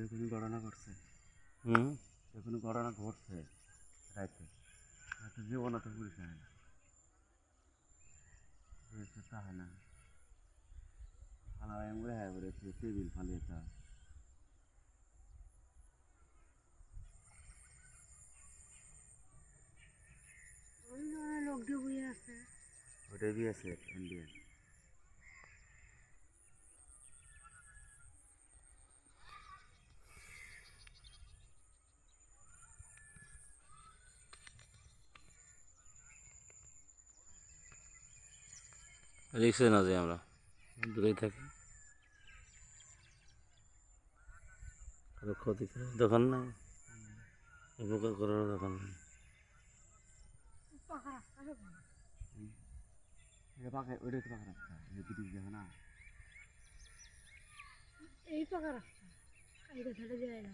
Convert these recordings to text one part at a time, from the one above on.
কোনো ঘটনা ঘটছে হুম কোনো ঘটনা ঘটছে রাইতে হয়তো জীবনে তো পুলিশ হয় না তা হয় না ফালা এমন হ্যাঁ বলে টেবিল ফালিয়ে তা লোক দিয়ে বইয়ে আছে ওটাই দিয়েছে ইন্ডিয়ান রিক্সে না যাই আমরা দূরেই থাকি কারো ক্ষতি করার দোকান নাই উপকার করার দোকান নাই পাকা রাস্তা এটা পাকা ওইটাই তো পাকা রাস্তা এই ব্রিজ দেখো না এই পাকা রাস্তা এটা ছেড়ে যায় না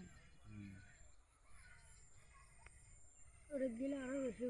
ওটা দিলে আরো বেশি